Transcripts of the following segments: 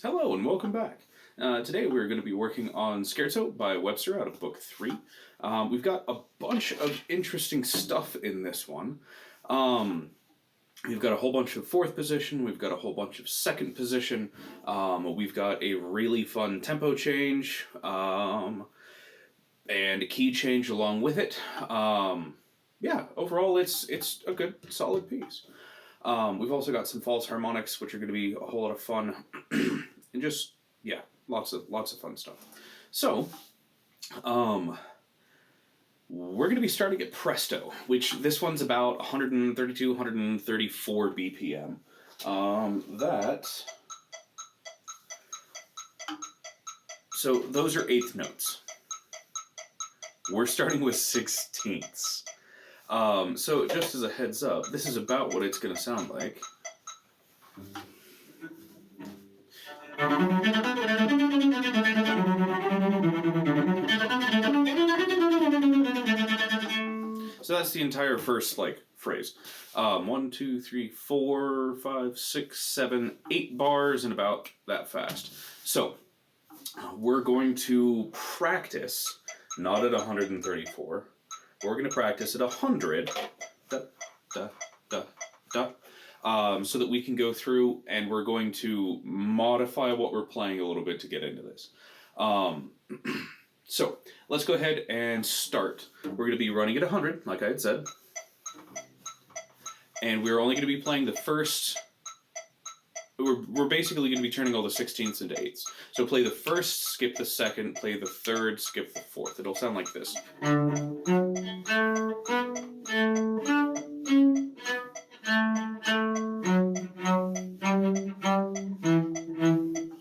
Hello and welcome back. Today we're going to be working on Scherzo by Webster out of Book 3. We've got a bunch of interesting stuff in this one. We've got a whole bunch of fourth position, we've got a whole bunch of second position, we've got a really fun tempo change, and a key change along with it. Yeah, overall it's a good, solid piece. We've also got some false harmonics, which are going to be a whole lot of fun, and just, yeah, lots of fun stuff. So, we're going to be starting at Presto, which this one's about 132, 134 BPM. So those are eighth notes. We're starting with sixteenths. So just as a heads up, this is about what it's going to sound like. So that's the entire first, phrase. 1, 2, 3, 4, 5, 6, 7, 8 bars and about that fast. So we're going to practice, not at 134, we're going to practice at 100, da, da, da, da, so that we can go through and we're going to modify what we're playing a little bit to get into this. So let's go ahead and start. We're going to be running at 100, like I had said. And we're only going to be playing the first... We're basically going to be turning all the sixteenths into eighths. So play the first, skip the second, play the third, skip the fourth. It'll sound like this.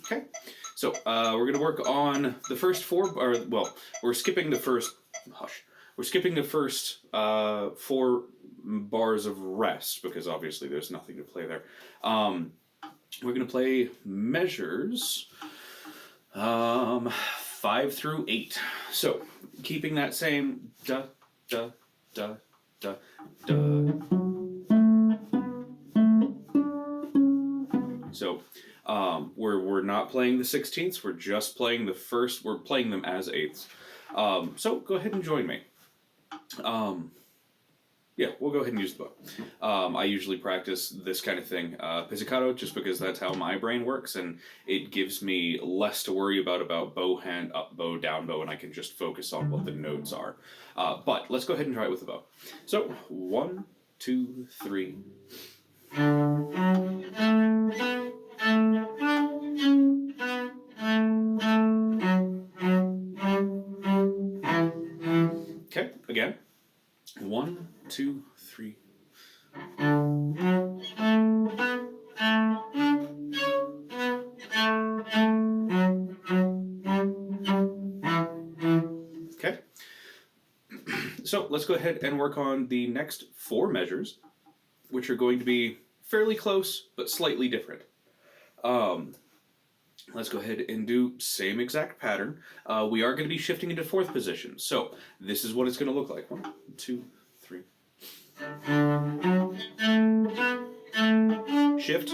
Okay, so we're going to work on the first we're skipping the first, we're skipping the first 4 bars of rest, because obviously there's nothing to play there. We're going to play measures 5 through 8. So, keeping that same da, da, da, da, da. So, we're not playing the sixteenths, we're just playing the first, we're playing them as eighths. So, go ahead and join me. Yeah, we'll go ahead and use the bow. I usually practice this kind of thing pizzicato, just because that's how my brain works, and it gives me less to worry about bow hand, up bow, down bow, and I can just focus on what the notes are. But let's go ahead and try it with the bow. So, 1, 2, 3. Okay, again. 1, 2, 3. Okay. So let's go ahead and work on the next 4 measures, which are going to be fairly close, but slightly different. Let's go ahead and do same exact pattern. We are going to be shifting into fourth position. So this is what it's going to look like. 1, 2, 3. Shift.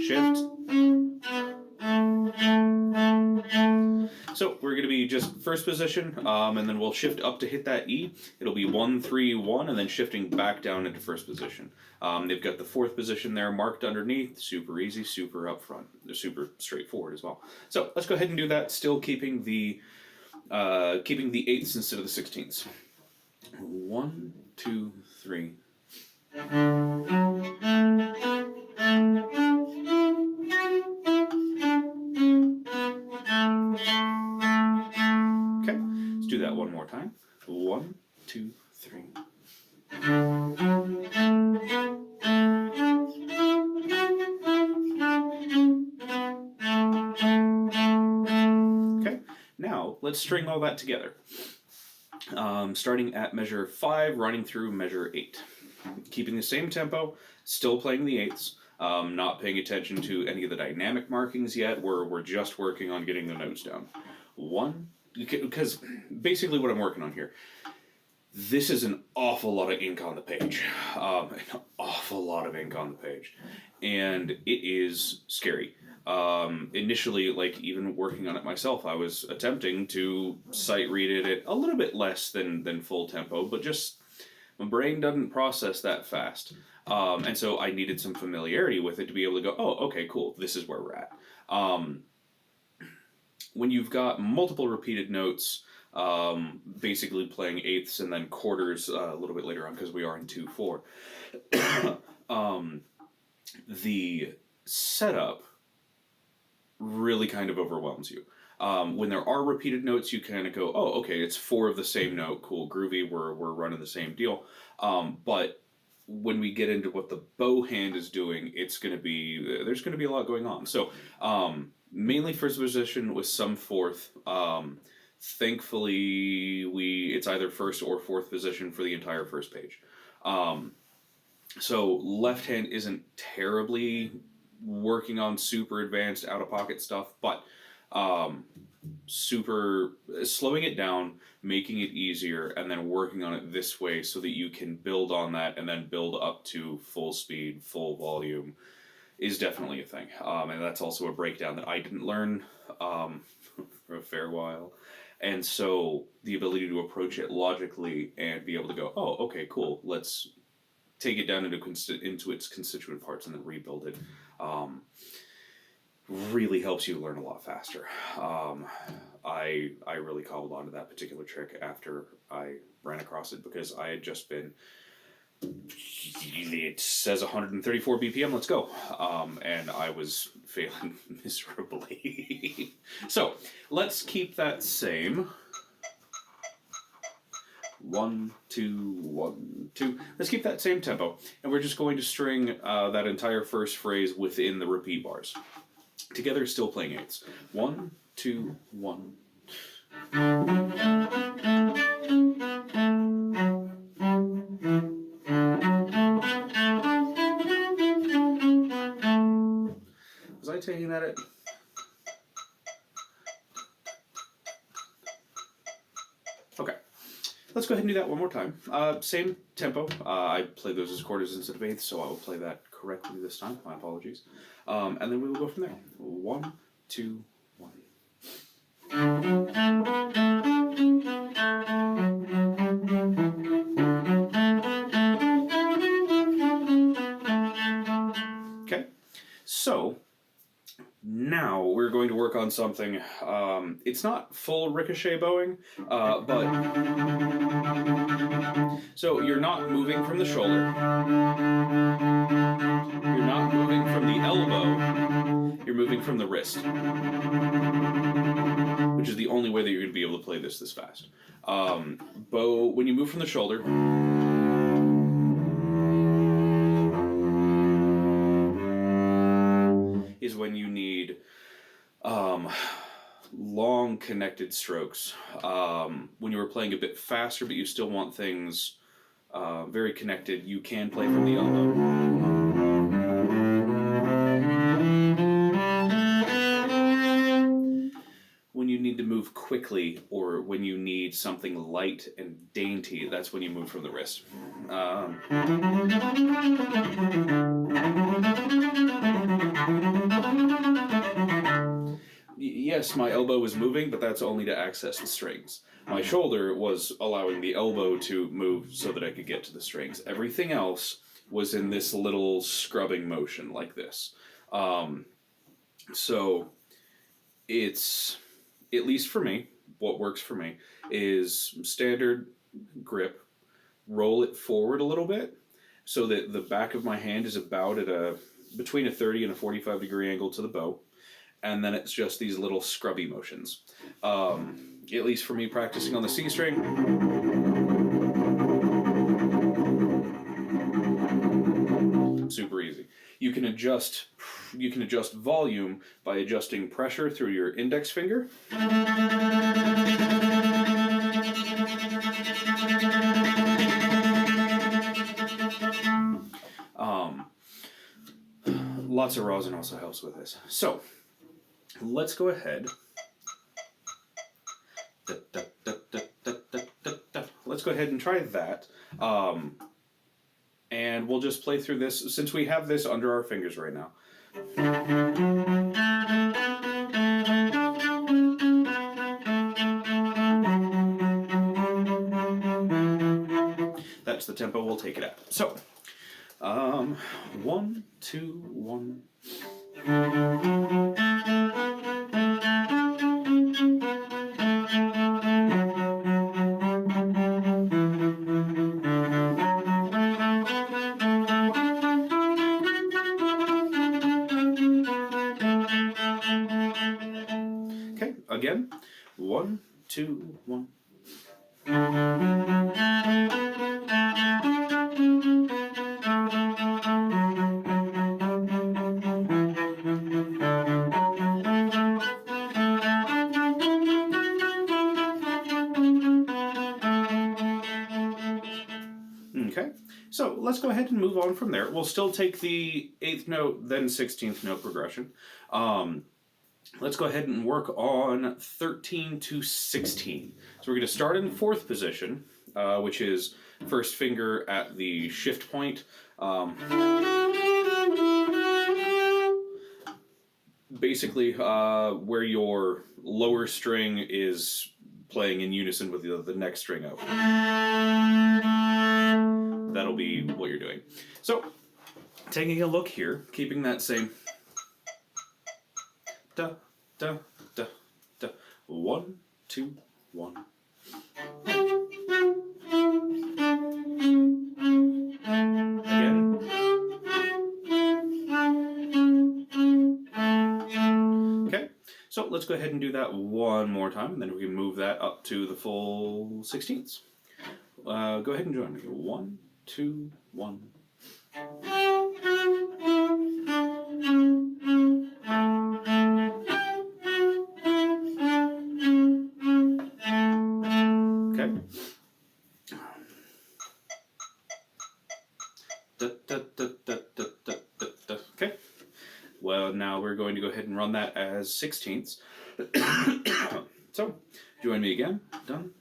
Shift. So we're going to be just first position, and then we'll shift up to hit that E. It'll be 1, 3, 1, and then shifting back down into first position. They've got the fourth position there marked underneath. Super easy, super up front. They're super straightforward as well. So let's go ahead and do that, still keeping the eighths instead of the sixteenths. 1, 2, 3. Okay, let's do that one more time. 1, 2, 3. Okay, now let's string all that together. Starting at measure 5, running through measure 8. Keeping the same tempo, still playing the eighths, not paying attention to any of the dynamic markings yet. We're just working on getting the notes down. 1, because basically what I'm working on here, This is an awful lot of ink on the page. An awful lot of ink on the page. And it is scary. Initially, like, even working on it myself, I was attempting to sight read it at a little bit less than full tempo, but just my brain doesn't process that fast. And so I needed some familiarity with it to be able to go, oh, okay, cool, this is where we're at. When you've got multiple repeated notes, basically playing eighths and then quarters a little bit later on, because we are in 2/4, the setup really kind of overwhelms you. When there are repeated notes, you kind of go, oh, okay, it's 4 of the same note, cool, groovy, we're running the same deal. But when we get into what the bow hand is doing, there's going to be a lot going on. So mainly first position with some fourth. Thankfully, it's either first or fourth position for the entire first page. So left hand isn't terribly working on super advanced out-of-pocket stuff, but super slowing it down, making it easier, and then working on it this way so that you can build on that and then build up to full speed, full volume is definitely a thing. And that's also a breakdown that I didn't learn for a fair while. And so the ability to approach it logically and be able to go, oh, okay, cool, let's take it down into its constituent parts and then rebuild it, really helps you learn a lot faster. I really cobbled onto that particular trick after I ran across it because I had just been, it says 134 BPM, let's go. And I was failing miserably. So let's keep that same. 1, 2, 1, 2. Let's keep that same tempo, and we're just going to string that entire first phrase within the repeat bars. Together, still playing eighths. 1, 2, 1. Was I taking that at... Okay. Let's go ahead and do that one more time. Same tempo. I played those as quarters instead of eighths, so I will play that correctly this time. My apologies. And then we will go from there. 1, 2, 1. Okay. So now we're going to work on something. It's not full ricochet bowing, but so you're not moving from the shoulder. You're not moving from the elbow. You're moving from the wrist, which is the only way that you're going to be able to play this fast. Bow, when you move from the shoulder, is when you need long connected strokes. When you were playing a bit faster, but you still want things very connected, you can play from the elbow. When you need to move quickly, or when you need something light and dainty, that's when you move from the wrist. Yes, my elbow was moving, but that's only to access the strings. My shoulder was allowing the elbow to move so that I could get to the strings. Everything else was in this little scrubbing motion like this. So it's, at least for me, what works for me is standard grip, roll it forward a little bit so that the back of my hand is about at between a 30 and a 45 degree angle to the bow. And then it's just these little scrubby motions. At least for me, practicing on the C string. Super easy. You can adjust volume by adjusting pressure through your index finger. Lots of rosin also helps with this. So let's go ahead. Let's let's go ahead and try that. And we'll just play through this since we have this under our fingers right now. That's the tempo we'll take it at. So, 1, 2, 1. Okay, again. 1, 2, 1. Okay, so let's go ahead and move on from there. We'll still take the 8th note, then 16th note progression. Let's go ahead and work on 13 to 16. So we're going to start in 4th position, which is first finger at the shift point. Basically, where your lower string is playing in unison with the next string up. That'll be what you're doing. So, taking a look here, keeping that same da, da, da, da, 1, 2, 1. Again. Okay, so let's go ahead and do that one more time, and then we can move that up to the full 16ths. Go ahead and join me. 1, 2, 1. Okay. Da, da, da, da, da, da, da. Okay. Well, now we're going to go ahead and run that as 16ths. So, join me again. Done.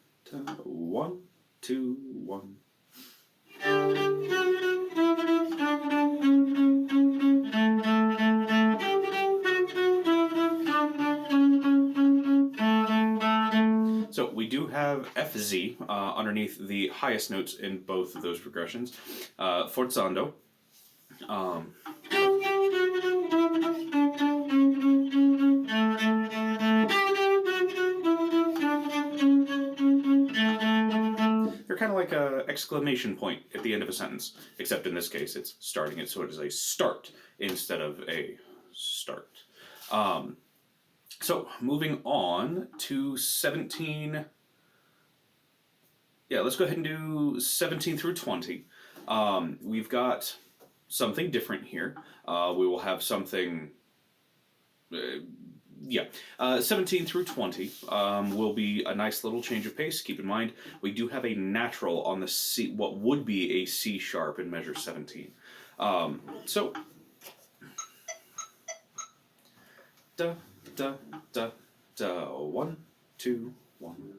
1, 2, 1. So we do have FZ underneath the highest notes in both of those progressions. Forzando. They're kind of like an exclamation point at the end of a sentence, except in this case it's starting it so it is a start instead of a start. So, moving on to 17. Yeah, let's go ahead and do 17 through 20. We've got something different here. We will have something... 17 through 20 will be a nice little change of pace. Keep in mind, we do have a natural on the C, what would be a C sharp in measure 17. So... Da, da, da, da, 1, 2, 1.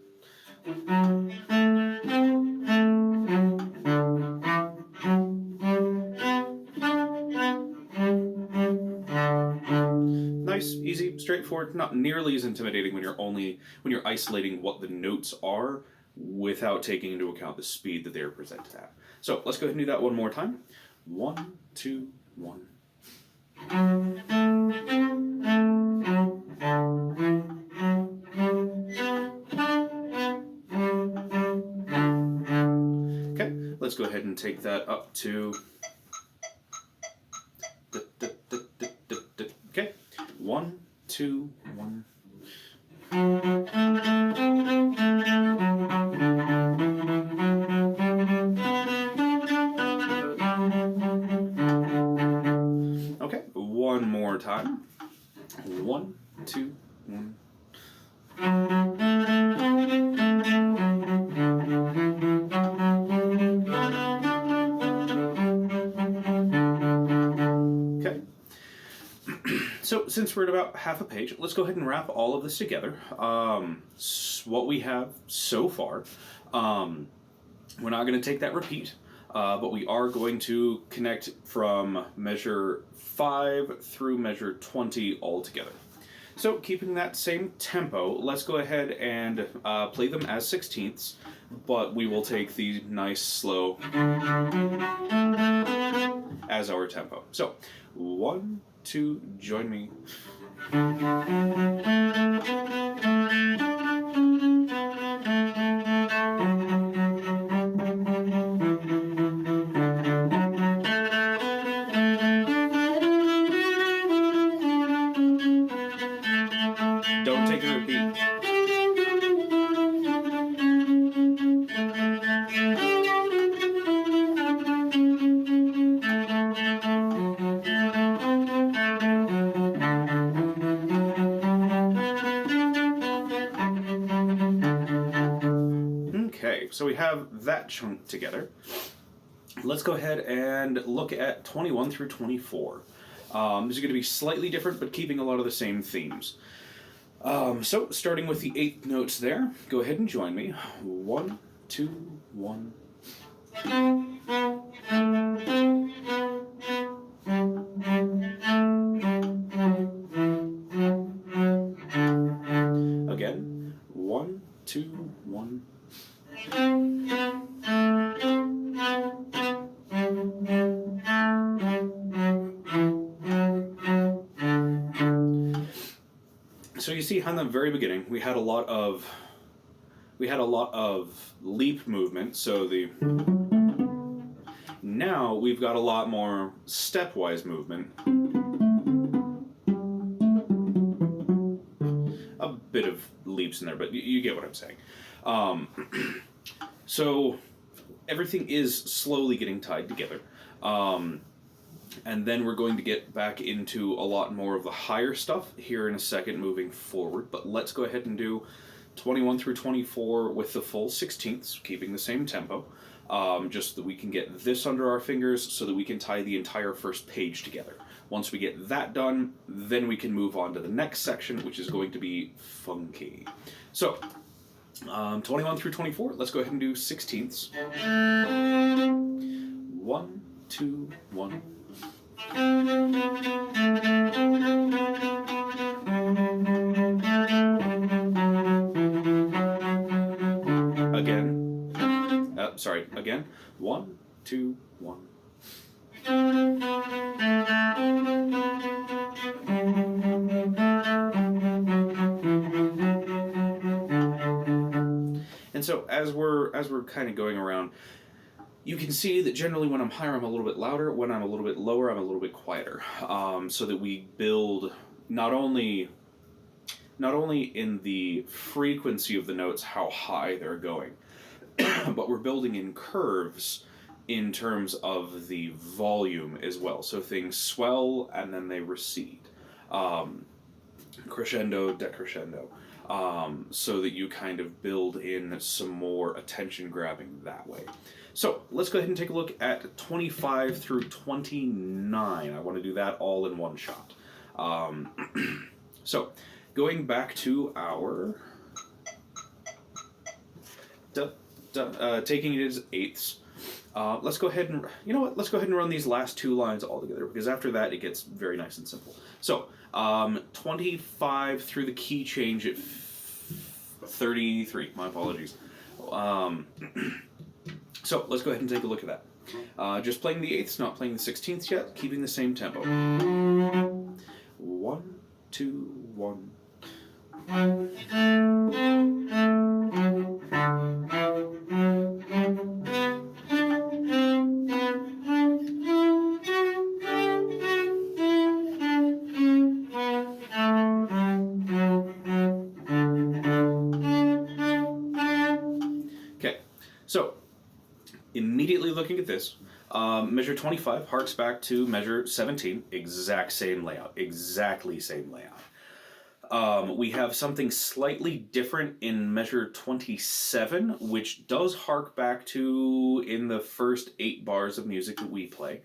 Nice, easy, straightforward, not nearly as intimidating when you're isolating what the notes are without taking into account the speed that they are presented at. So let's go ahead and do that one more time. 1, 2, 1. Okay, let's go ahead and take that up to... Okay, 1, 2, 1. Okay, one more time. 1, 2, 1. Okay. So since we're at about half a page, let's go ahead and wrap all of this together. What we have so far, We're not going to take that repeat, but we are going to connect from measure 5 through measure 20 all together. So keeping that same tempo, let's go ahead and play them as sixteenths, but we will take the nice slow as our tempo. So 1, 2, join me. Don't take a repeat. Okay, so we have that chunk together. Let's go ahead and look at 21 through 24. These are going to be slightly different, but keeping a lot of the same themes. So, starting with the 8th notes there, go ahead and join me. 1, 2, 1. Again, 1, 2, 1. So you see, on the very beginning, we had a lot of leap movement. So now we've got a lot more stepwise movement. A bit of leaps in there, but you get what I'm saying. So everything is slowly getting tied together. And then we're going to get back into a lot more of the higher stuff here in a second moving forward. But let's go ahead and do 21 through 24 with the full sixteenths, keeping the same tempo. Just so that we can get this under our fingers so that we can tie the entire first page together. Once we get that done, then we can move on to the next section, which is going to be funky. So, 21 through 24, let's go ahead and do sixteenths. 1, 2, 1. Again. 1, 2, 1. And so as we're kind of going around, you can see that generally when I'm higher, I'm a little bit louder. When I'm a little bit lower, I'm a little bit quieter. So that we build not only in the frequency of the notes, how high they're going, but we're building in curves in terms of the volume as well. So things swell and then they recede. Crescendo, decrescendo. So that you kind of build in some more attention grabbing that way. So let's go ahead and take a look at 25 through 29. I want to do that all in one shot. So going back to our... taking it as eighths. Let's go ahead and, let's go ahead and run these last two lines all together, because after that it gets very nice and simple. So, 25 through the key change at 33, my apologies. So, let's go ahead and take a look at that. Just playing the eighths, not playing the sixteenths yet, keeping the same tempo. 1, 2, 1. So, immediately looking at this, measure 25 harks back to measure 17, exactly same layout. We have something slightly different in measure 27, which does hark back to in the first 8 bars of music that we play.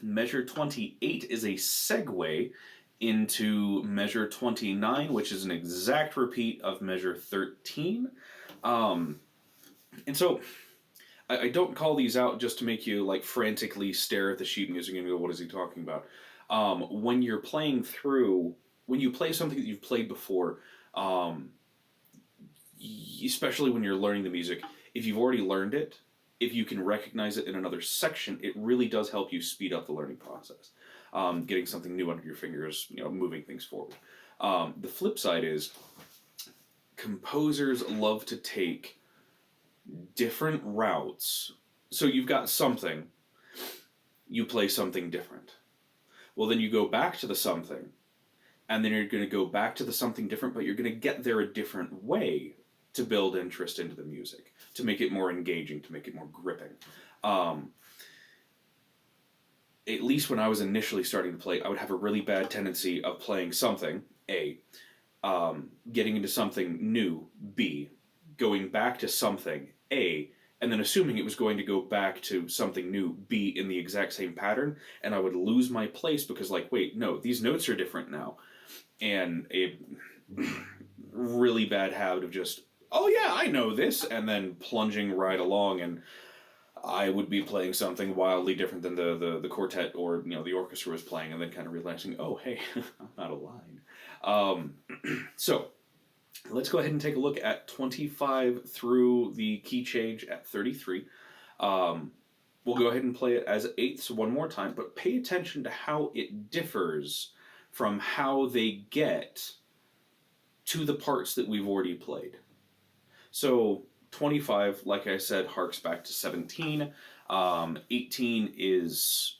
Measure 28 is a segue into measure 29, which is an exact repeat of measure 13. And so I don't call these out just to make you like frantically stare at the sheet music and go, "What is he talking about?" When you're playing through, when you play something that you've played before, um, especially when you're learning the music, if you've already learned it, if you can recognize it in another section, it really does help you speed up the learning process. Getting something new under your fingers, moving things forward. The flip side is composers love to take different routes. So you've got something, you play something different. Well, then you go back to the something, and then you're going to go back to the something different, but you're going to get there a different way to build interest into the music, to make it more engaging, to make it more gripping. At least when I was initially starting to play, I would have a really bad tendency of playing something, A, getting into something new, B, going back to something, A, and then assuming it was going to go back to something new, B, in the exact same pattern, and I would lose my place because, like, wait, no, these notes are different now. And a really bad habit of just, oh yeah, I know this, and then plunging right along, and I would be playing something wildly different than the quartet or the orchestra was playing, and then kind of realizing, oh hey, I'm out of line. So let's go ahead and take a look at 25 through the key change at 33. We'll go ahead and play it as eighths one more time, but pay attention to how it differs from how they get to the parts that we've already played. So 25, like I said, harks back to 17. 18 is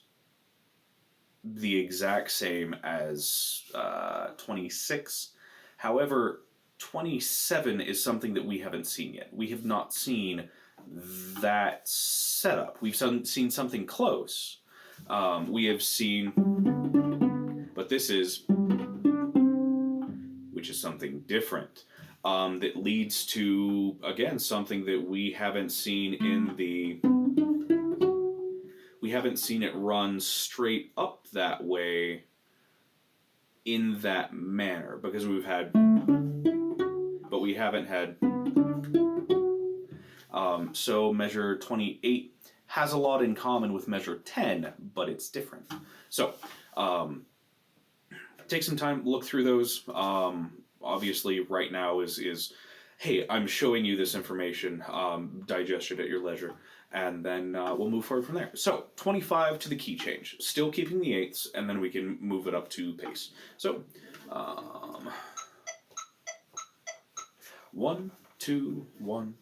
the exact same as 26. However, 27 is something that we haven't seen yet. We have not seen that setup. We've seen something close. We have seen, but this is, which is something different. That leads to, again, something that we haven't seen in the... We haven't seen it run straight up that way in that manner, because we've had... But we haven't had... So measure 28 has a lot in common with measure 10, but it's different. So, take some time, look through those. Obviously, right now is, hey, I'm showing you this information, digest it at your leisure, and then we'll move forward from there. So, 25 to the key change, still keeping the eighths, and then we can move it up to pace. So, 1, 2, 1.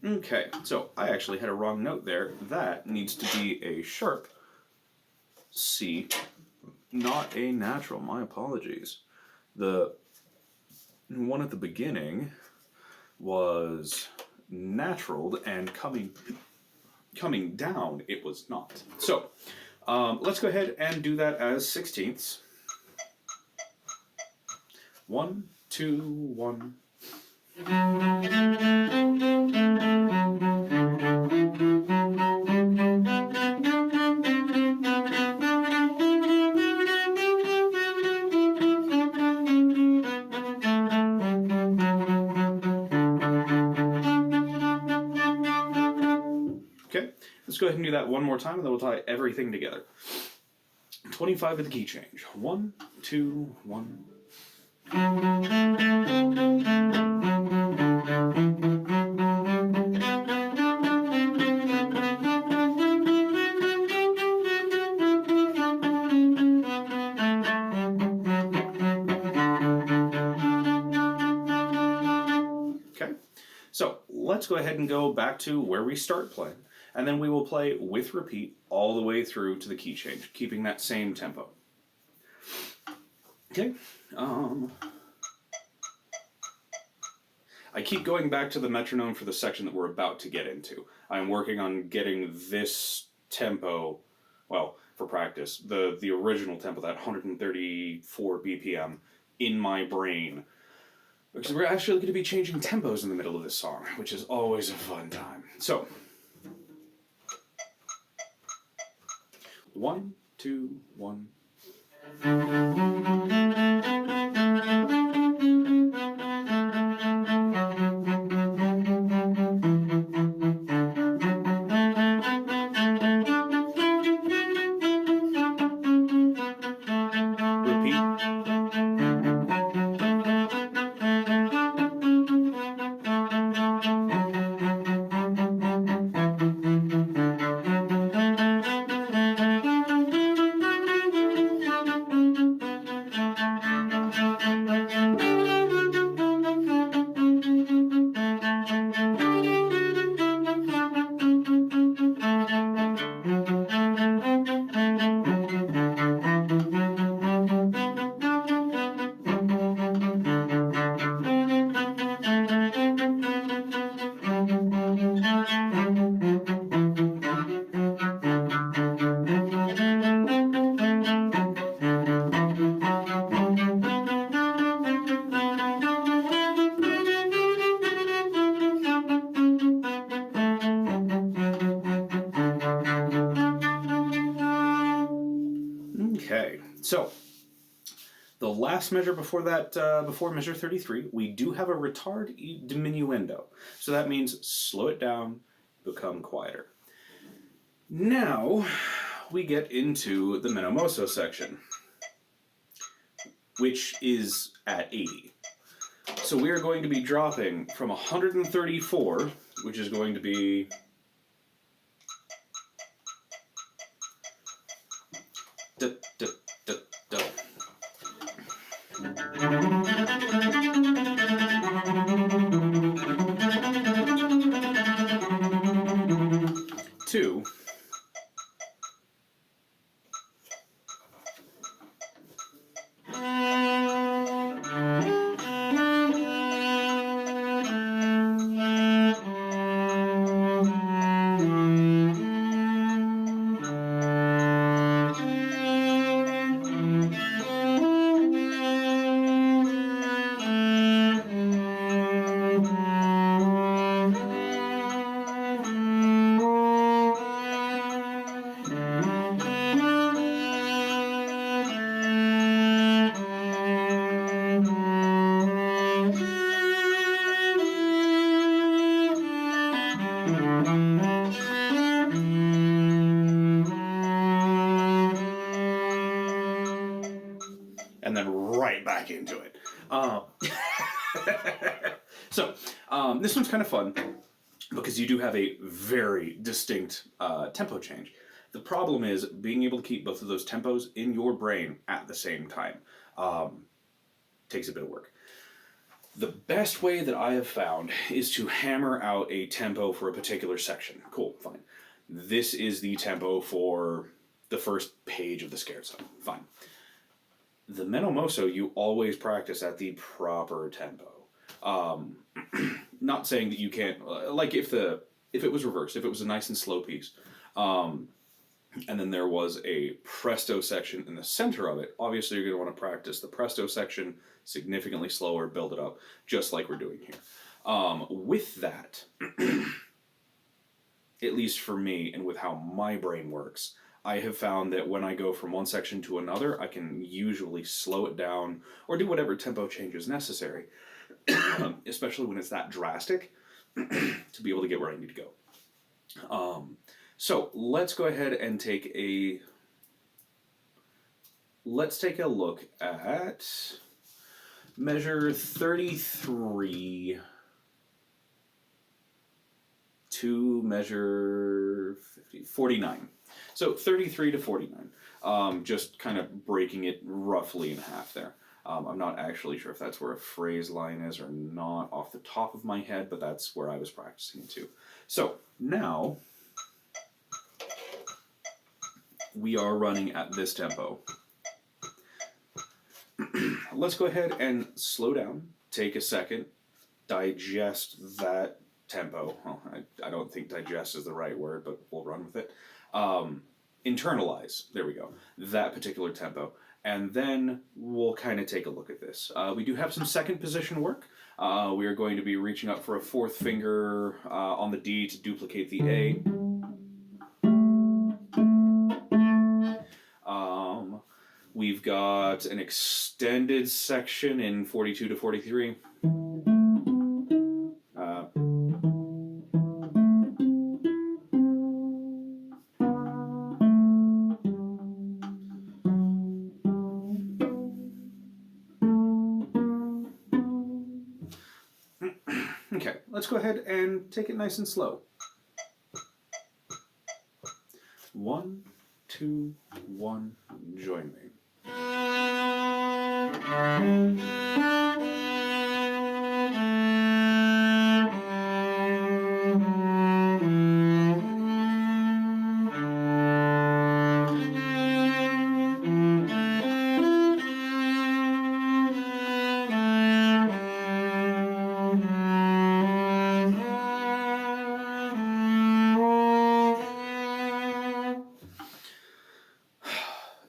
Okay, so I actually had a wrong note there. That needs to be a sharp C, not a natural. My apologies. The one at the beginning was naturaled, and coming down, it was not. So, let's go ahead and do that as sixteenths. 1, 2, 1. Okay, let's go ahead and do that one more time, and then we'll tie everything together. 25 with the key change. 1, 2, 1. Okay, so let's go ahead and go back to where we start playing, and then we will play with repeat all the way through to the key change, keeping that same tempo. Okay, I keep going back to the metronome for the section that we're about to get into. I'm working on getting this tempo, well, for practice, the original tempo, that 134 BPM, in my brain because we're actually going to be changing tempos in the middle of this song, which is always a fun time. So, 1, 2, 1. Okay, so the last measure before that, before measure 33, we do have a retard diminuendo. So that means slow it down, become quieter. Now we get into the menomoso section, which is at 80. So we are going to be dropping from 134, which is going to be da, da, da, da. To and then right back into it. This one's kind of fun because you do have a very distinct tempo change. The problem is being able to keep both of those tempos in your brain at the same time takes a bit of work. The best way that I have found is to hammer out a tempo for a particular section. Cool, fine. This is the tempo for the first page of the Scherzo. Fine. The menomoso you always practice at the proper tempo. Not saying that you can't, like if it was reversed, if it was a nice and slow piece, and then there was a presto section in the center of it, obviously you're going to want to practice the presto section significantly slower, build it up, just like we're doing here. With that, at least for me and with how my brain works, I have found that when I go from one section to another, I can usually slow it down or do whatever tempo change is necessary, especially when it's that drastic, to be able to get where I need to go. So let's go ahead and take a look at measure 33 to measure 49. So 33 to 49, just kind of breaking it roughly in half there. I'm not actually sure if that's where a phrase line is or not off the top of my head, but that's where I was practicing too. So now we are running at this tempo. Let's go ahead and slow down, take a second, digest that tempo. Well, I don't think digest is the right word, but we'll run with it. Internalize, there we go, that particular tempo. And then we'll kind of take a look at this. We do have some second position work. We are going to be reaching up for a fourth finger on the D to duplicate the A. We've got an extended section in 42 to 43. Okay, let's go ahead and take it nice and slow. 1, 2, 1, join me.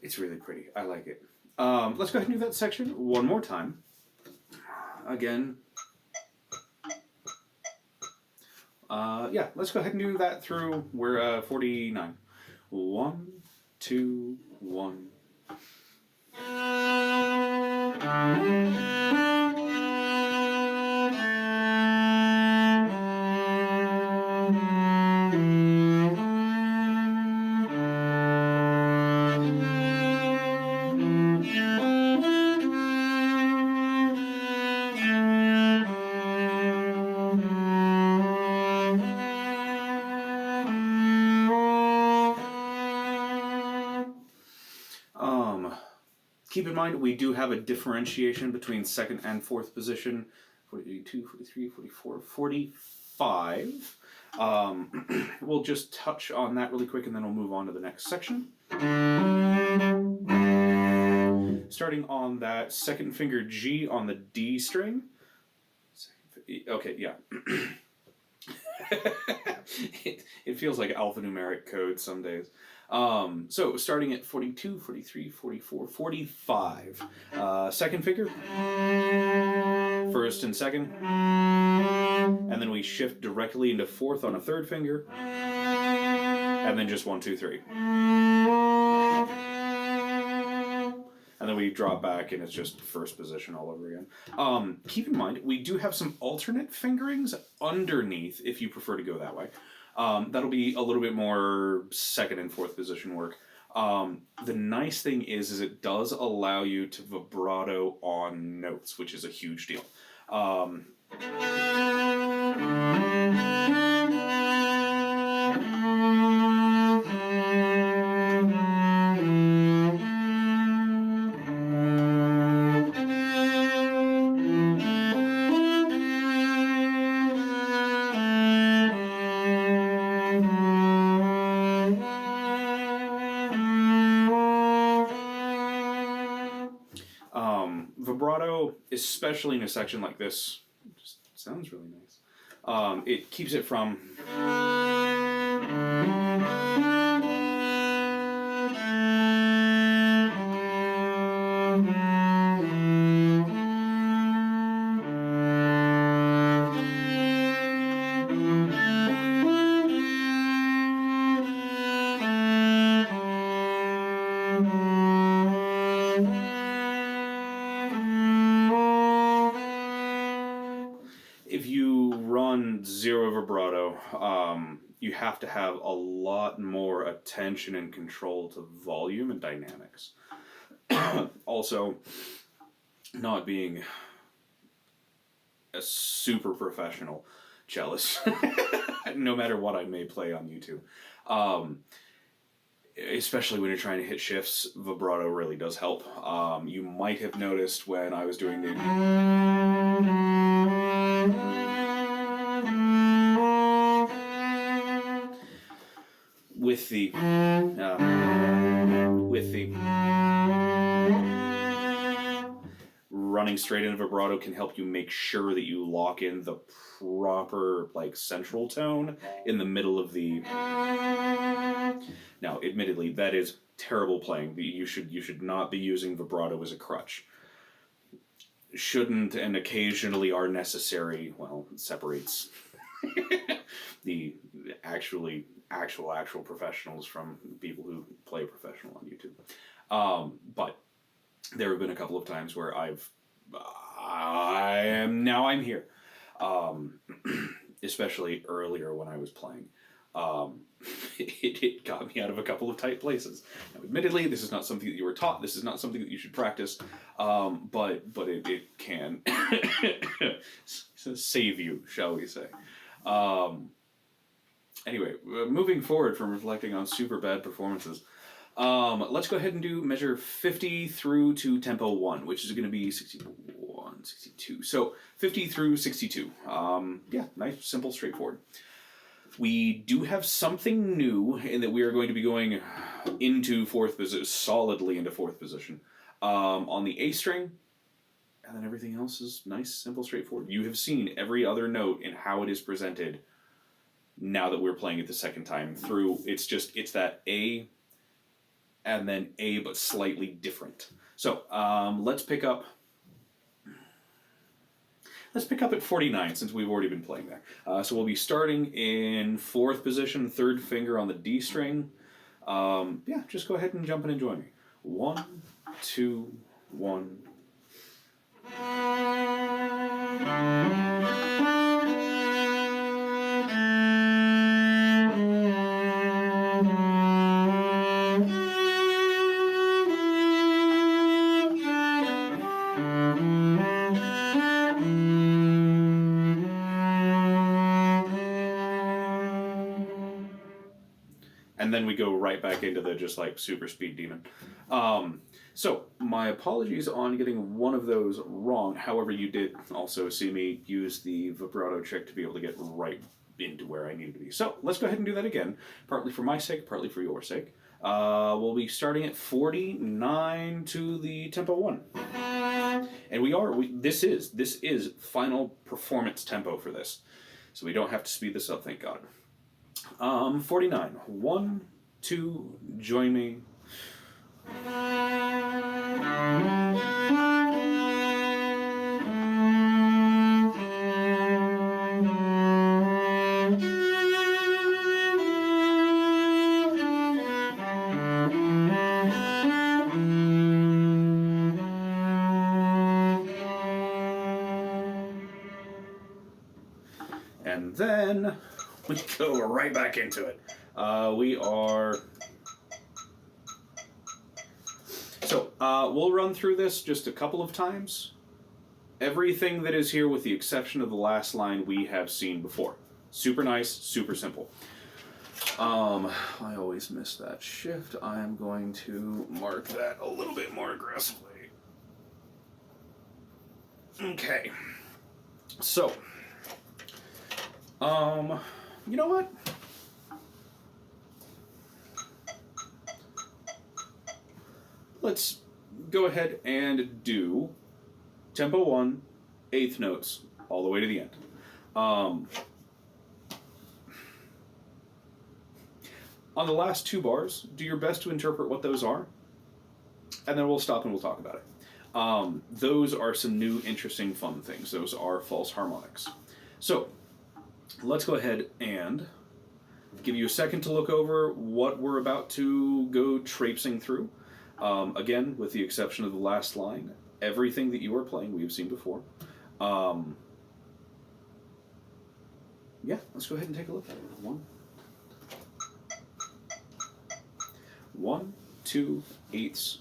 It's really pretty. I like it. Let's go ahead and do that section one more time. Again. Yeah, let's go ahead and do that through. We're 49. 1, 2, 1. Keep in mind, we do have a differentiation between second and fourth position. 42, 43, 44, 45. We'll just touch on that really quick and then we'll move on to the next section. Starting on that second finger G on the D string. Okay, yeah. It feels like alphanumeric code some days. So starting at 42, 43, 44, 45. Second finger, first and second, and then we shift directly into fourth on a third finger, and then just 1, 2, 3. And then we drop back and it's just first position all over again. Keep in mind, we do have some alternate fingerings underneath if you prefer to go that way. That'll be a little bit more second and fourth position work. The nice thing is it does allow you to vibrato on notes, which is a huge deal. Vibrato, especially in a section like this, just sounds really nice. It keeps it from... If you run zero vibrato, you have to have a lot more attention and control to volume and dynamics. Also, not being a super professional cellist, no matter what I may play on YouTube, especially when you're trying to hit shifts, vibrato really does help. You might have noticed when I was doing the... with the running straight into vibrato can help you make sure that you lock in the proper central tone in the middle of the... Now, admittedly, that is terrible playing. You should not be using vibrato as a crutch. shouldn't and occasionally are necessary, well, it separates the actual professionals from people who play professional on YouTube. But there have been a couple of times where I'm here. Especially earlier when I was playing. It got me out of a couple of tight places. Now, admittedly, this is not something that you were taught. This is not something that you should practice. But it can save you, shall we say. Anyway, moving forward from reflecting on super bad performances, let's go ahead and do measure 50 through to tempo 1, which is going to be 61, 62. So 50 through 62. Yeah, nice, simple, straightforward. We do have something new in that we are going to be going into fourth position, solidly into fourth position, on the A string, and then everything else is nice, simple, straightforward. You have seen every other note and how it is presented now that we're playing it the second time through. It's that A and then A but slightly different. So let's pick up at 49 since we've already been playing there. So we'll be starting in fourth position, third finger on the D string. Yeah, just go ahead and jump in and join me. 1, 2, 1. And then we go right back into the just like super speed demon. So my apologies on getting one of those wrong. However, you did also see me use the vibrato trick to be able to get right into where I needed to be. So let's go ahead and do that again, partly for my sake, partly for your sake. We'll be starting at 49 to the tempo 1. And this is final performance tempo for this. So we don't have to speed this up, thank God. 49. 1, 2, join me. And then we go right back into it. We'll run through this just a couple of times. Everything that is here, with the exception of the last line, we have seen before. Super nice, super simple. I always miss that shift. I am going to mark that a little bit more aggressively. Okay. So, you know what? Let's go ahead and do tempo 1, eighth notes, all the way to the end. On the last 2 bars, do your best to interpret what those are, and then we'll stop and we'll talk about it. Those are some new, interesting, fun things. Those are false harmonics. So, let's go ahead and give you a second to look over what we're about to go traipsing through. Again, with the exception of the last line, everything that you are playing we have seen before. Yeah, let's go ahead and take a look at it. 1, 2, eighths.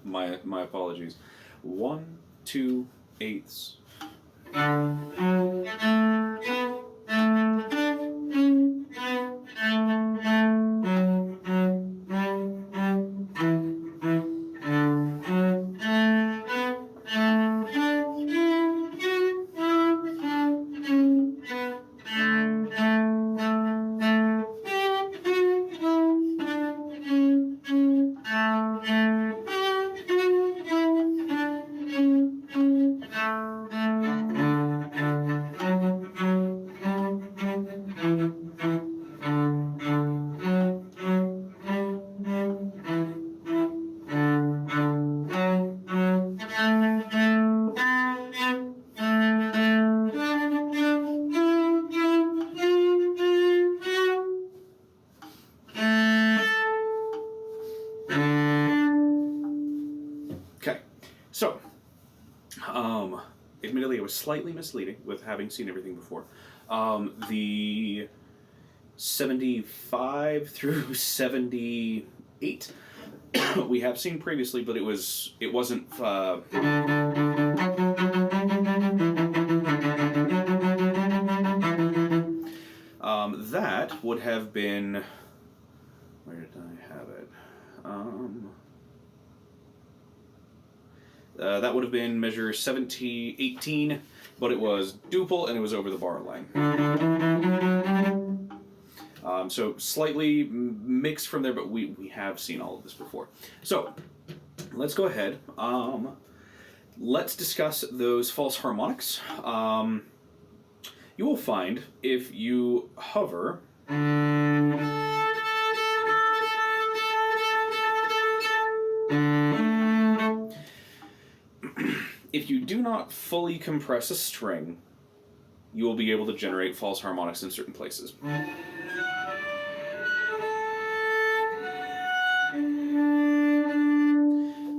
My apologies. 1, 2, eighths. admittedly, it was slightly misleading with having seen everything before. The 75 through 78 we have seen previously, but it wasn't. That would have been. Where did I have it? That would have been measure 18, but it was duple and it was over the bar line. So slightly mixed from there, but we have seen all of this before. So let's go ahead. Let's discuss those false harmonics. You will find if you hover. If you do not fully compress a string, you will be able to generate false harmonics in certain places.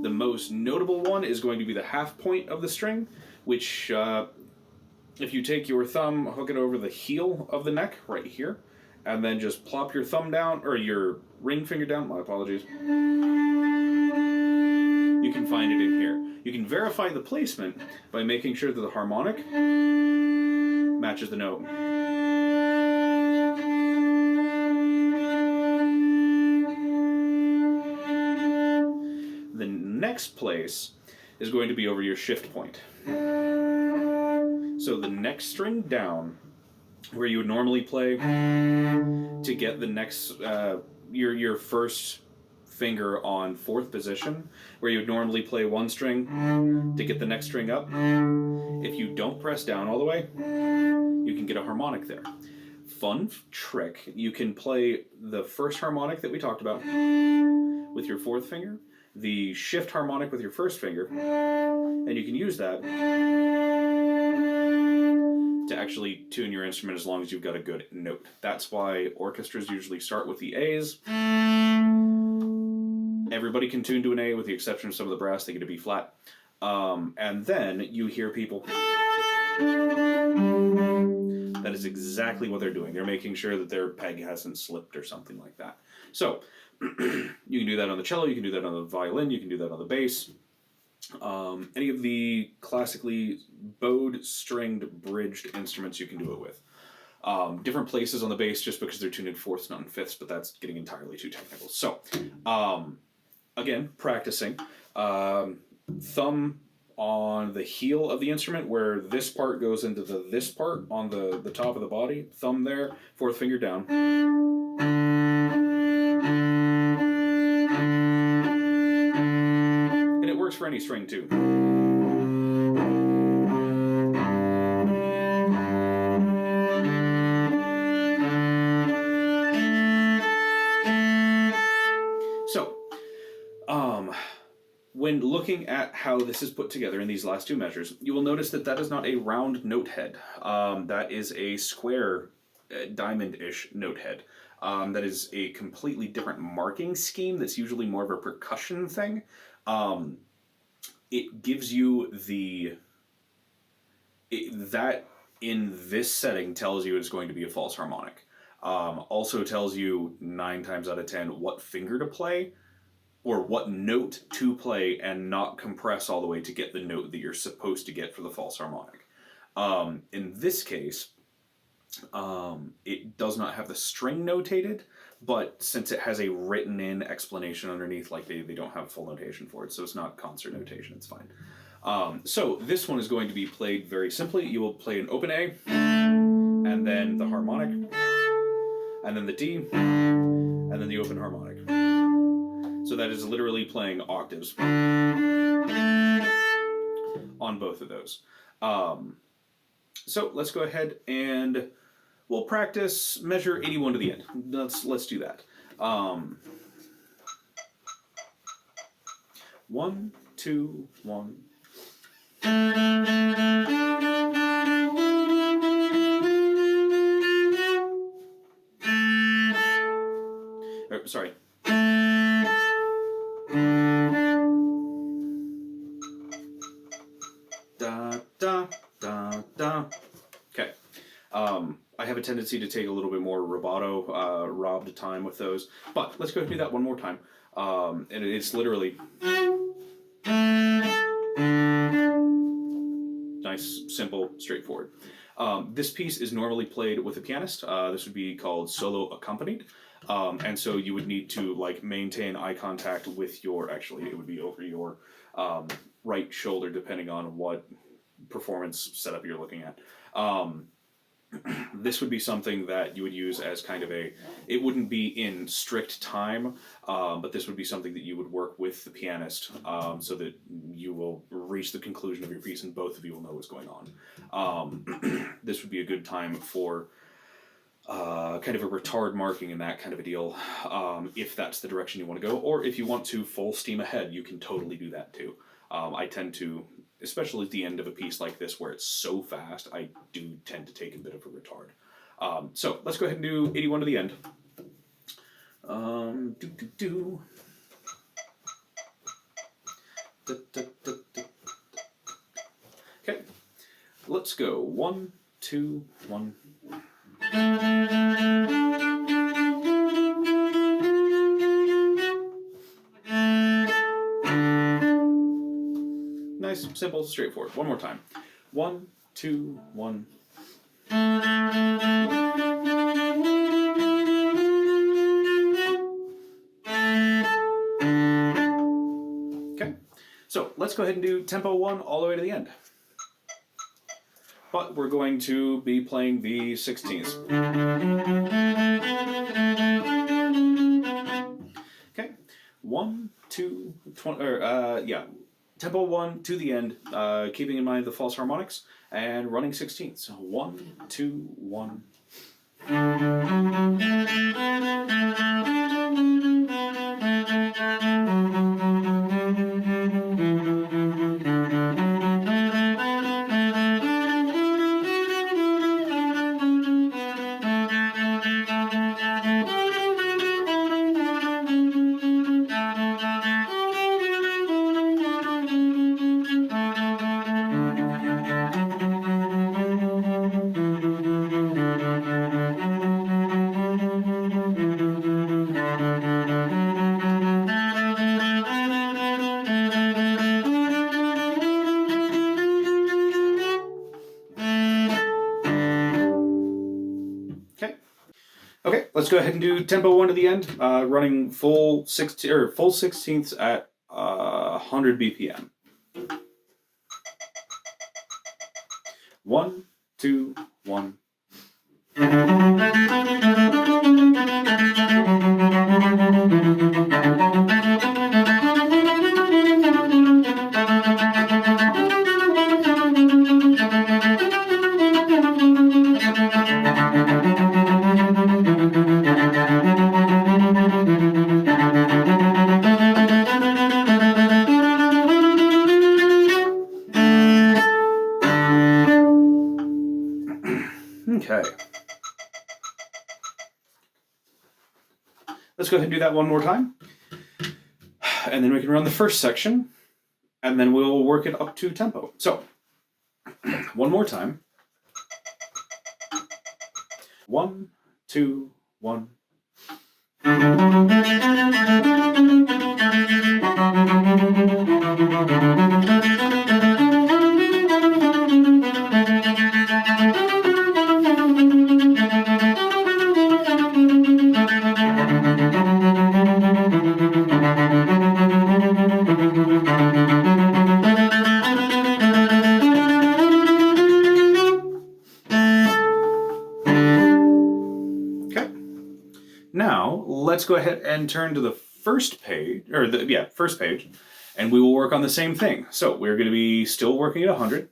The most notable one is going to be the half point of the string, which if you take your thumb, hook it over the heel of the neck right here, and then just plop your thumb down, or your ring finger down, my apologies, you can find it in here. You can verify the placement by making sure that the harmonic matches the note. The next place is going to be over your shift point. So the next string down, where you would normally play to get the next, your first finger on fourth position, where you would normally play one string to get the next string up. If you don't press down all the way, you can get a harmonic there. Fun trick, you can play the first harmonic that we talked about with your fourth finger, the shift harmonic with your first finger, and you can use that to actually tune your instrument as long as you've got a good note. That's why orchestras usually start with the A's. Everybody can tune to an A with the exception of some of the brass, they get a B flat. And then you hear people. That is exactly what they're doing. They're making sure that their peg hasn't slipped or something like that. So, you can do that on the cello, you can do that on the violin, you can do that on the bass. Any of the classically bowed, stringed, bridged instruments you can do it with. Different places on the bass just because they're tuned in fourths, not in fifths, but that's getting entirely too technical. So, again, practicing. Thumb on the heel of the instrument where this part goes into this part on the top of the body. Thumb there, fourth finger down. And it works for any string too. So, when looking at how this is put together in these last two measures, you will notice that that is not a round note head. That is a square, diamond-ish note head. That is a completely different marking scheme that's usually more of a percussion thing. It gives you that in this setting tells you it's going to be a false harmonic. Also tells you 9 times out of 10 what finger to play, or what note to play and not compress all the way to get the note that you're supposed to get for the false harmonic. In this case, it does not have the string notated, but since it has a written in explanation underneath, like they don't have full notation for it, so it's not concert notation, it's fine. So this one is going to be played very simply. You will play an open A, and then the harmonic, and then the D, and then the open harmonic. So that is literally playing octaves on both of those. So let's go ahead and we'll practice measure 81 to the end. Let's do that. 1, 2, 1. Sorry. Da, da, tendency to take a little bit more rubato, robbed time with those. But let's go ahead and do that one more time. And it's literally nice, simple, straightforward. This piece is normally played with a pianist. This would be called solo accompanied. And so you would need to like maintain eye contact with your, actually it would be over your right shoulder depending on what performance setup you're looking at. This would be something that you would use as kind of a, it wouldn't be in strict time, but this would be something that you would work with the pianist so that you will reach the conclusion of your piece and both of you will know what's going on. This would be a good time for kind of a retard marking and that kind of a deal, if that's the direction you want to go, or if you want to full steam ahead, you can totally do that too. I tend to, especially at the end of a piece like this where it's so fast, I do tend to take a bit of a retard. So let's go ahead and do 81 to the end. Okay, let's go 1, 2, 1. Nice, simple, straightforward. One more time. 1, 2, 1. Okay, so let's go ahead and do tempo 1 all the way to the end. But we're going to be playing the 16ths. Okay, 1, 2, 20, yeah. Tempo 1 to the end, keeping in mind the false harmonics, and running 16ths. 1, 2, 1. Okay, let's go ahead and do tempo 1 to the end, running full 16ths at 100 BPM. 1, 2, 1. Okay. Let's go ahead and do that one more time. And then we can run the first section, and then we'll work it up to tempo. So, one more time. 1, 2, 1. Now, let's go ahead and turn to the first page, or first page, and we will work on the same thing. So we're going to be still working at 100.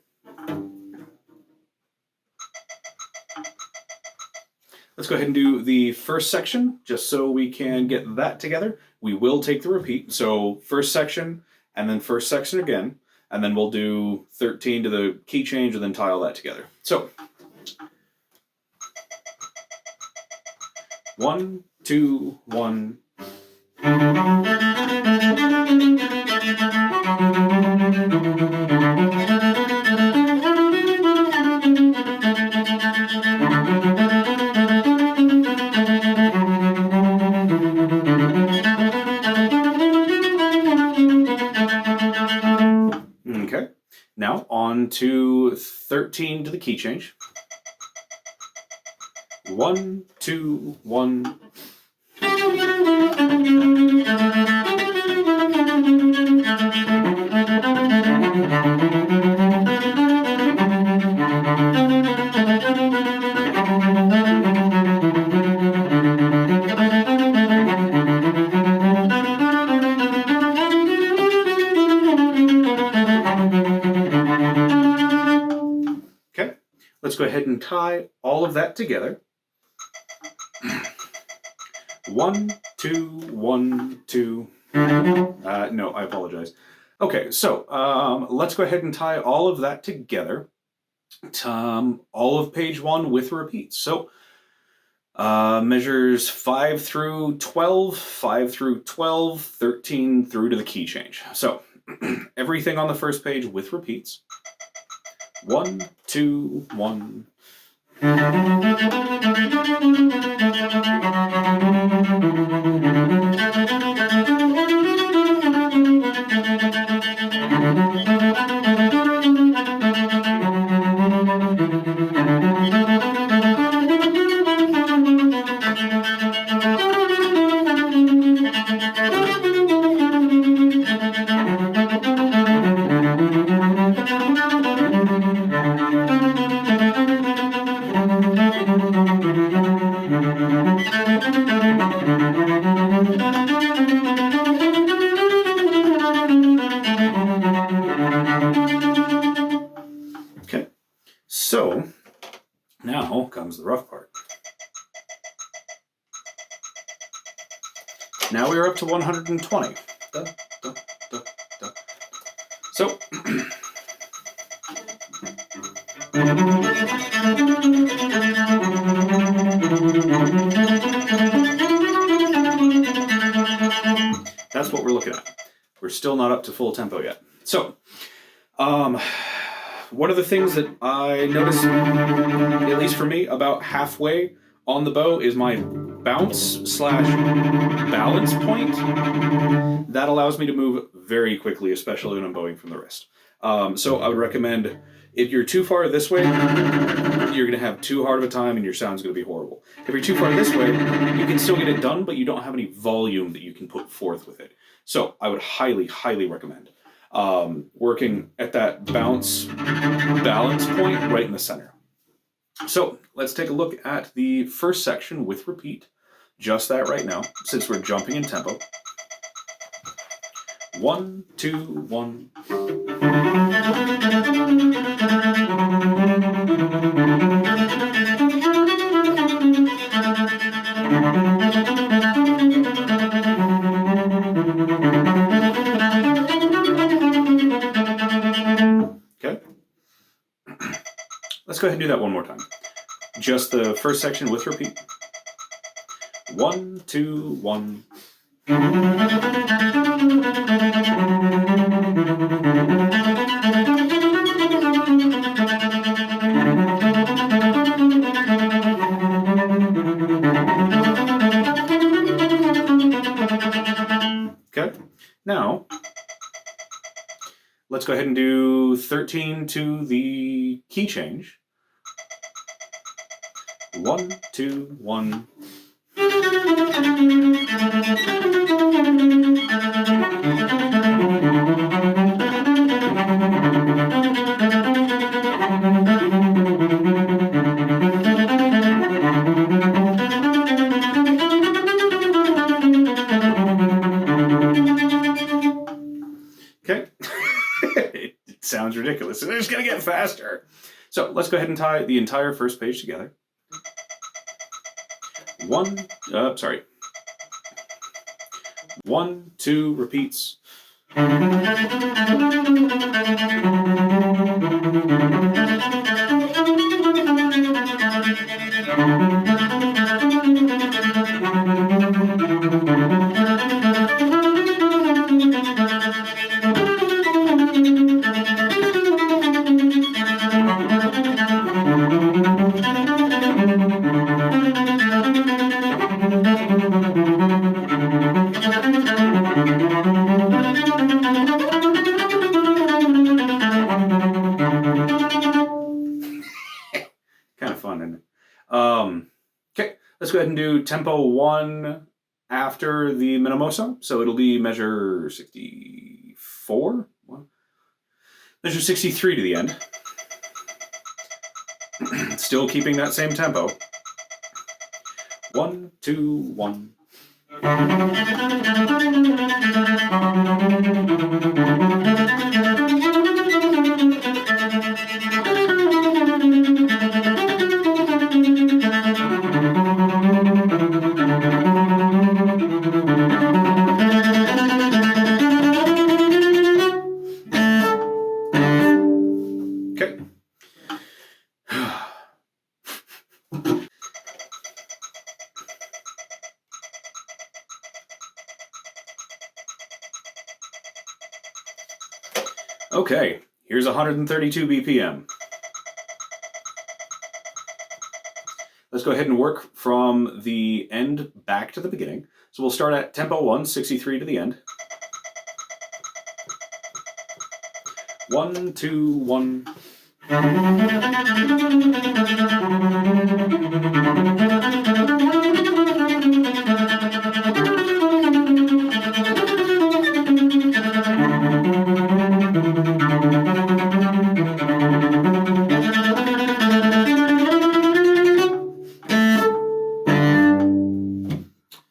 Let's go ahead and do the first section, just so we can get that together. We will take the repeat, so first section, and then first section again, and then we'll do 13 to the key change, and then tie all that together. So, 1, 2, 1. on to 13 to the key change. 1, 2, 1. Okay, let's go ahead and tie all of that together. 1, 2, 1, 2. No, I apologize. Okay, so let's go ahead and tie all of that together. All of page 1 with repeats. So measures 5 through 12, 5 through 12, 13 through to the key change. So everything on the first page with repeats. 1, 2, 1. Okay, so now comes the rough part. Now we are up to 120. Da, da, da, da. So that's what we're looking at. We're still not up to full tempo yet. So one of the things that I notice, at least for me, about halfway on the bow is my bounce/balance point. That allows me to move very quickly, especially when I'm bowing from the wrist. So I would recommend, if you're too far this way, you're going to have too hard of a time and your sound's going to be horrible. If you're too far this way, you can still get it done, but you don't have any volume that you can put forth with it. So I would highly, highly recommend working at that balance point right in the center. So let's take a look at the first section with repeat. Just that right now, since we're jumping in tempo. 1, 2, 1. Okay. Let's go ahead and do that one more time. Just the first section with repeat. 1, 2, 1. Okay, now let's go ahead and do 13 to the key change. 1, 2, 1. Okay, it sounds ridiculous. So they're just going to get faster. So let's go ahead and tie the entire first page together. 1, 2 repeats. do tempo 1 after the minimoso, so it'll be measure 64. Measure 63 to the end. Still keeping that same tempo. 1, 2, 1. Okay. Okay, here's 132 BPM. Let's go ahead and work from the end back to the beginning. So we'll start at tempo 1, 63 to the end. 1, 2, 1.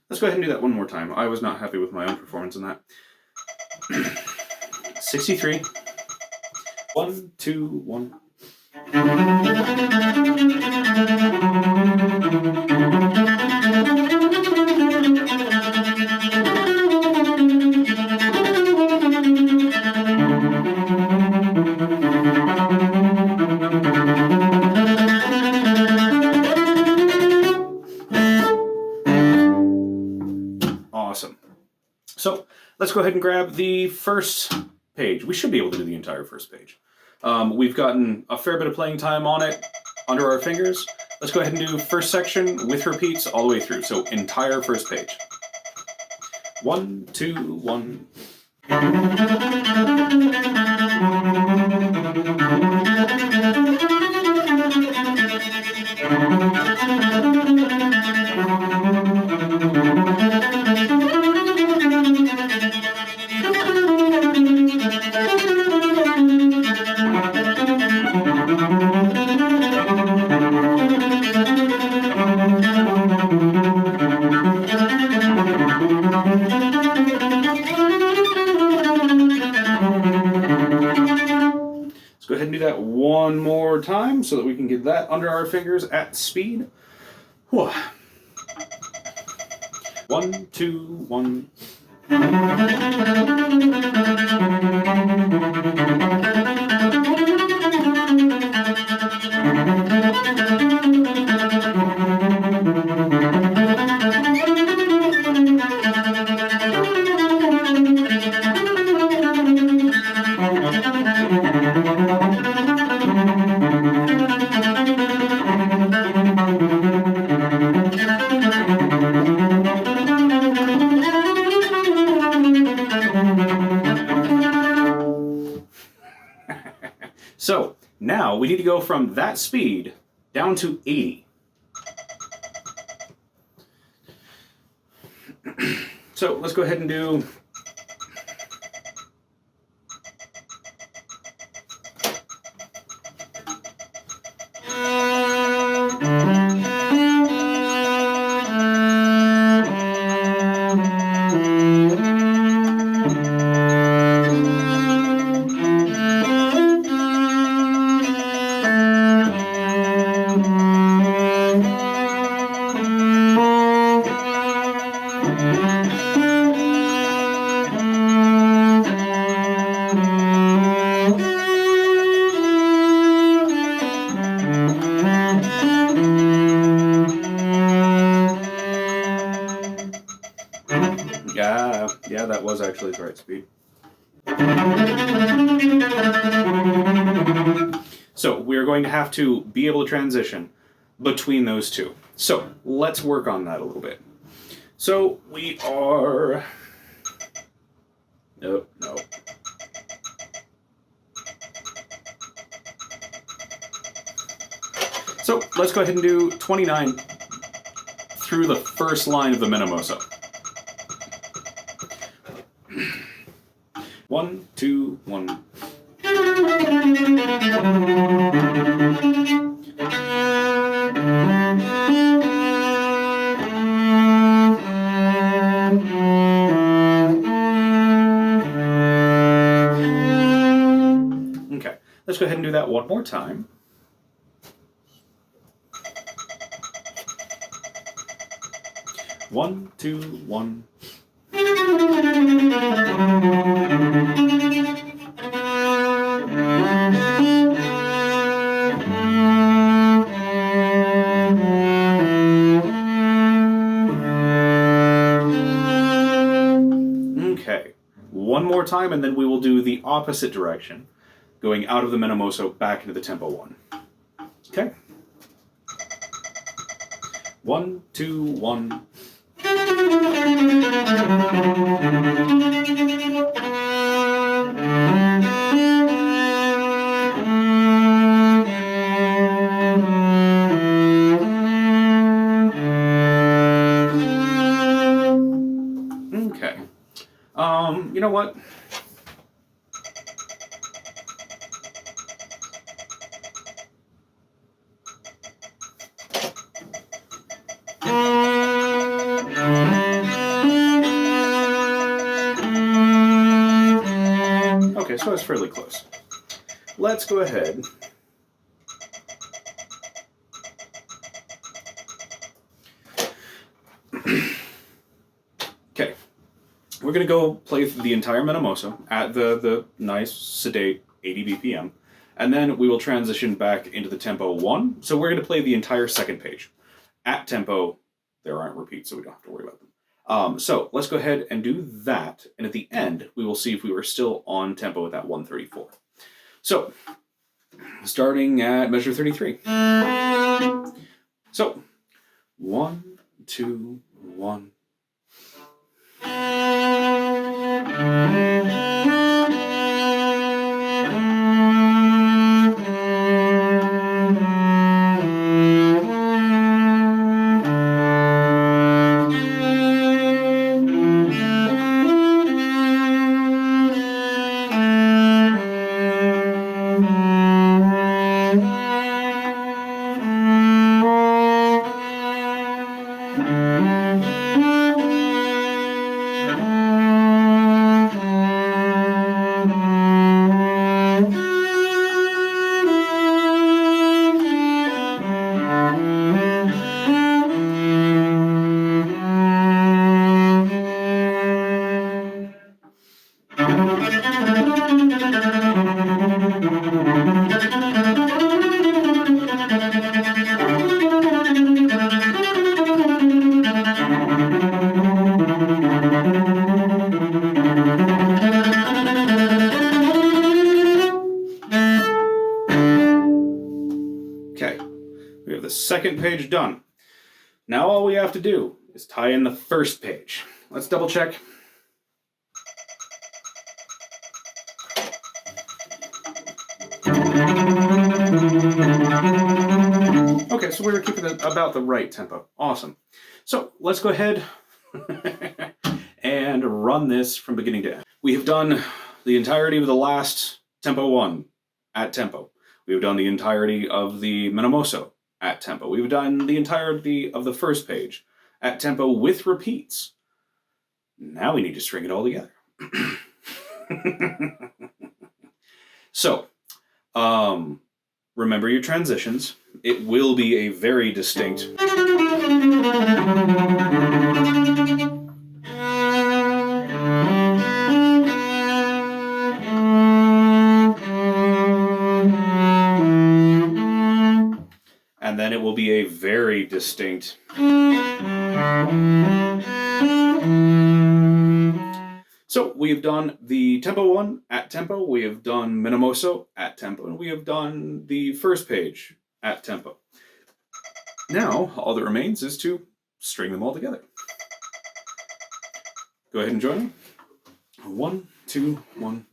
Let's go ahead and do that one more time. I was not happy with my own performance in that. 63. 1, 2, 1. Awesome. So let's go ahead and grab the first page. We should be able to do the entire first page. We've gotten a fair bit of playing time on it under our fingers. Let's go ahead and do first section with repeats all the way through. So entire first page. 1, 2, 1. Let's go ahead and do that one more time so that we can get that under our fingers at speed. 1, 2, 1. So now we need to go from that speed down to 80. So let's go ahead and do yeah, that was actually the right speed. So we're going to have to be able to transition between those two. So let's work on that a little bit. So we are... No. So let's go ahead and do 29, through the first line of the Minamoso. 1, 2, 1. Okay, let's go ahead and do that one more time. One, two, one. Okay, one more time, and then we will do the opposite direction, going out of the Minamoso back into the tempo 1. Okay. 1, 2, 1. Okay. You know what? Okay, so it's fairly close. Let's go ahead. Okay, we're going to go play the entire Minamoso at the nice, sedate 80 BPM, and then we will transition back into the tempo 1. So we're going to play the entire second page. At tempo, there aren't repeats, so we don't have to worry about them. So let's go ahead and do that, and at the end, we will see if we were still on tempo with that 134. So, starting at measure 33. So, 1, 2, 1. Okay, we have the second page done. Now all we have to do is tie in the first page. Let's double check. Okay, so we were keeping it about the right tempo. Awesome. So let's go ahead and run this from beginning to end. We have done the entirety of the last tempo 1 at tempo. We have done the entirety of the Minamoso at tempo. We've done the entirety of the first page at tempo with repeats. Now we need to string it all together. So, remember your transitions. It will be a very distinct. And then it will be a very distinct. So we have done the tempo 1 at tempo, we have done Minamoso at tempo, and we have done the first page at tempo. Now, all that remains is to string them all together. Go ahead and join me. 1, 2, 1.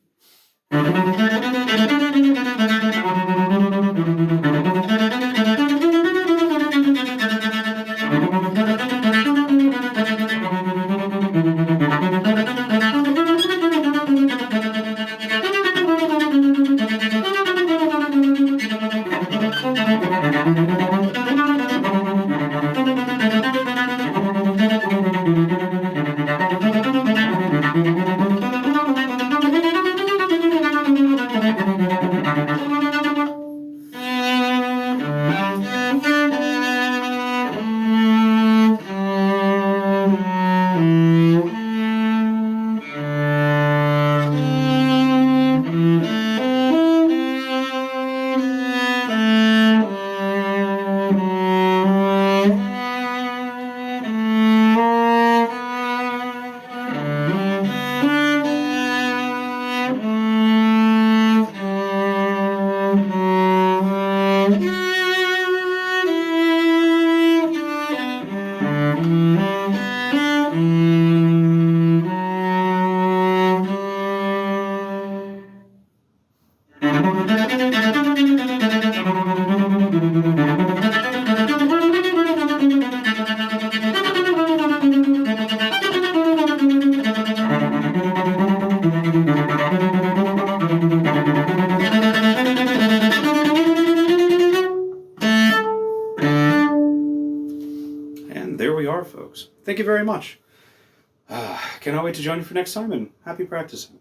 Thank you very much. Cannot wait to join you for next time, and happy practicing.